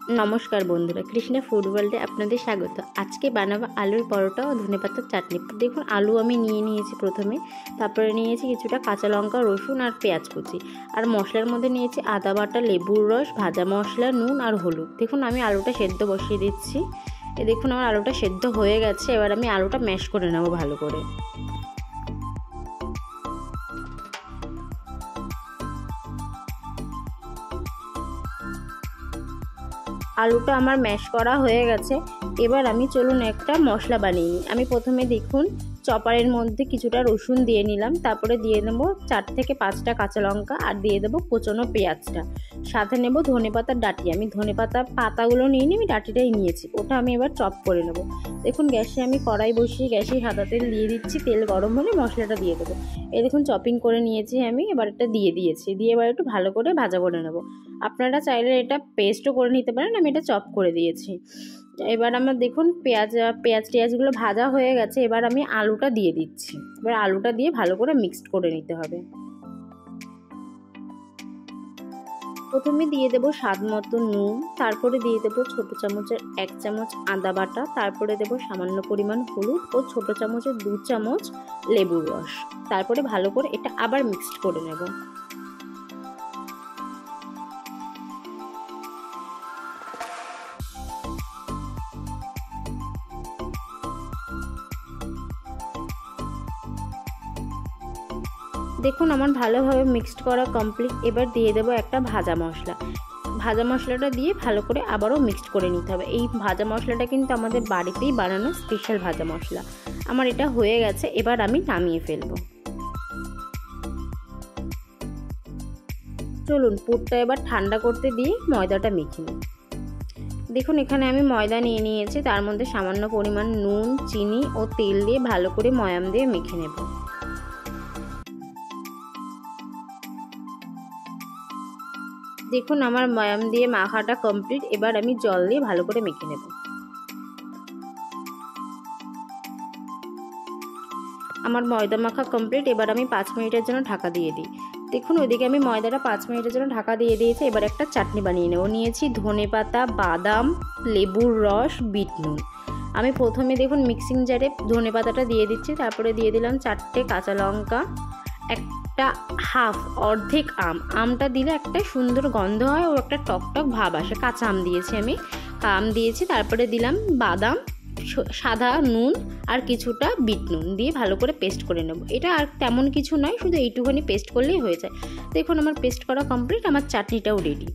नमस्कार बंधुरा कृष्णा फूड वर्ल्डे आपनादेर स्वागत। आज के बानाबो आलुर परोटा और धनेपातार चाटनी। देखुन आलू आमी निये नियेछि प्रथमे, तारपरे नियेछि किछुटा काँचा लंका रसुन और पेঁয়াজ कुचि और मशलार मध्य नियेछि आदा बाटा लेबुर रस भाजा मशला नुन और हलुद। देखुन आमी आलुटा सेদ্ধ बसिए दिচ্ছি। এই দেখুন আমার আলুটা সেদ্ধ হয়ে গেছে। এবার আমি আলুটা ম্যাশ করে নেব ভালো করে। आलूटा आमार मैश करा हो गेছে। एबार आमी चलुन एकटा मशला बानिয়ে নিই। আমি প্রথমে দেখুন চপারের মধ্যে কিছুটা রসুন দিয়ে নিলাম, তারপরে দিয়ে নেব 4 থেকে 5টা কাঁচা লঙ্কা আর দিয়ে দেব কোচানো পেঁয়াজটা, সাথে নেব ধনেপাতার ডাঁটি। আমি ধনেপাতার পাতাগুলো নিইনি, আমি ডাঁটিটাই নিয়েছি, ওটা আমি এবার চপ করে নেব। দেখুন গ্যাসে আমি কড়াই বসিয়ে গ্যাসে সাদা তেল দিয়ে দিচ্ছি, তেল গরম হলে মশলাটা দিয়ে দেবো। এই দেখুন চপিং করে নিয়েছি আমি, এবার এটা দিয়ে দিয়েছি, দিয়ে এবার একটু ভালো করে ভাজা করে নেব। আপনারা চাইলে এটা পেস্টও করে নিতে পারেন, আমি এটা চপ করে দিয়েছি। এবার আমরা দেখুন পেঁয়াজগুলো ভাজা হয়ে গেছে। এবার আমি আলুটা দিয়ে দিচ্ছি। এবার আলুটা দিয়ে ভালো করে মিক্সড করে নিতে হবে। প্রথমে দিয়ে দেব স্বাদ মতো নুন, তারপরে দিয়ে দেব ছোট চামচের 1 চামচ আদা বাটা, তারপরে দেব সামান্য পরিমাণ হলুদ ও ছোট চামচের 2 চামচ লেবুর রস। তারপরে ভালো করে এটা আবার মিক্সড করে নেব। দেখুন আমার ভালোভাবে মিক্সড করা কমপ্লিট। এবার দিয়ে দেব একটা ভাজা মশলা। ভাজা মশলাটা দিয়ে ভালো করে আবারও মিক্সড করে নিতে হবে। এই ভাজা মশলাটা কিন্তু আমাদের বাড়িতেই বানানো স্পেশাল ভাজা মশলা। আমার এটা হয়ে গেছে, এবার আমি নামিয়ে ফেলবো। চলুন পুরটা এবার ঠান্ডা করতে দিয়ে ময়দাটা মেখে নিই। দেখুন এখানে আমি ময়দা নিয়ে নিয়েছি, তার মধ্যে সামান্য পরিমাণ নুন, চিনি ও তেল দিয়ে ভালো করে ময়াম দিয়ে মেখে নেব। দেখুন আমার ময়াম দিয়ে মাখাটা কমপ্লিট। এবার আমি জল দিয়ে ভালো করে মেখে নেব। আমার ময়দা মাখা কমপ্লিট। এবার আমি 5 মিনিটের জন্য ঢাকা দিয়ে দিই। দেখুন ওইদিকে আমি ময়দাটা 5 মিনিটের জন্য ঢাকা দিয়ে দিয়েছি। এবার একটা চাটনি বানিয়ে নেব। নিয়েছি ধনেপাতা, বাদাম, লেবুর রস, বিট নুন। আমি প্রথমে দেখুন মিক্সিং জারে ধনেপাতাটা দিয়ে দিচ্ছি, তারপরে দিয়ে দিলাম 4টে কাঁচা লঙ্কা, একটা অর্ধেক আমটা দিলে একটা সুন্দর গন্ধ হয় ও একটা টকটক ভাব আসে। কাঁচা আম দিয়েছি আমি, আম দিয়েছি, তারপরে দিলাম বাদাম, সাদা নুন আর কিছুটা বিট নুন দিয়ে ভালো করে পেস্ট করে নেব। এটা আর তেমন কিছু নয়, শুধু এইটুখানি পেস্ট করলেই হয়ে যায়। দেখুন আমার পেস্ট করা কমপ্লিট, আমার চাটনিটাও রেডি।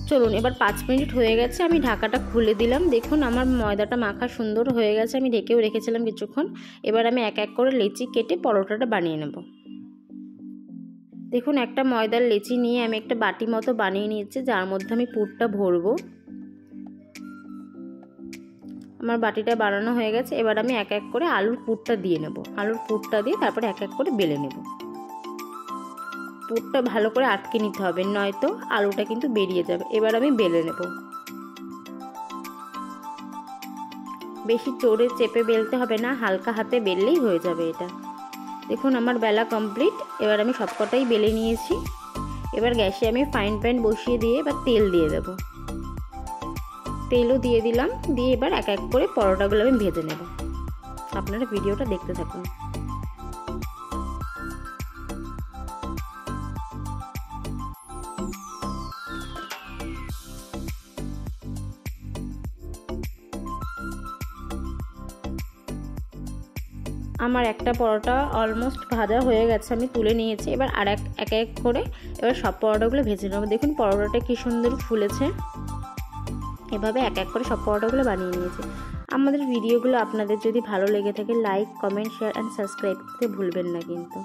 চলুন এবার 5 মিনিট হয়ে গেছে, আমি ঢাকাটা খুলে দিলাম। দেখুন আমার ময়দাটা মাখা সুন্দর হয়ে গেছে, আমি ঢেকেও রেখেছিলাম কিছুক্ষণ। এবার আমি এক এক করে লেচি কেটে পরোটাটা বানিয়ে নেব। দেখুন একটা ময়দার লেচি নিয়ে আমি একটা বাটি মতো বানিয়ে নিয়েছি, যার মধ্যে আমি পুরটা ভরবো। আমার বাটিটা বানানো হয়ে গেছে। এবার আমি এক এক করে আলুর পুরটা দিয়ে নেব। আলুর পুরটা দিয়ে তারপরে এক এক করে বেলে নেব। পুরটা ভালো করে আটকে নিতে হবে, নয়তো আলুটা কিন্তু বেরিয়ে যাবে। এবার আমি বেলে নেব। বেশি জোরে চেপে বেলতে হবে না, হালকা হাতে বেললেই হয়ে যাবে এটা। দেখুন আমার বেলা কমপ্লিট। এবার আমি সবকটাই বেলে নিয়েছি। এবার গ্যাসে আমি ফ্রাইং প্যান বসিয়ে দিয়ে এবার তেল দিয়ে দেব। তেলও দিয়ে দিলাম, দিয়ে এবার এক এক করে পরোটাগুলো আমি ভেজে নেব। আপনারা ভিডিওটা দেখতে থাকুন। আমার একটা পরোটা অলমোস্ট ভাজা হয়ে গেছে, আমি তুলে নিয়েছি। এবার আর এক এক করে এবার সব পরোটাগুলো ভেজে নেব। দেখুন পরোটাটা কি সুন্দর ফুলেছে। এভাবে এক এক করে সব পরোটাগুলো বানিয়ে নিয়েছি। আমাদের ভিডিওগুলো আপনাদের যদি ভালো লেগে থাকে like, comment, share and subscribe করতে ভুলবেন না কিন্তু।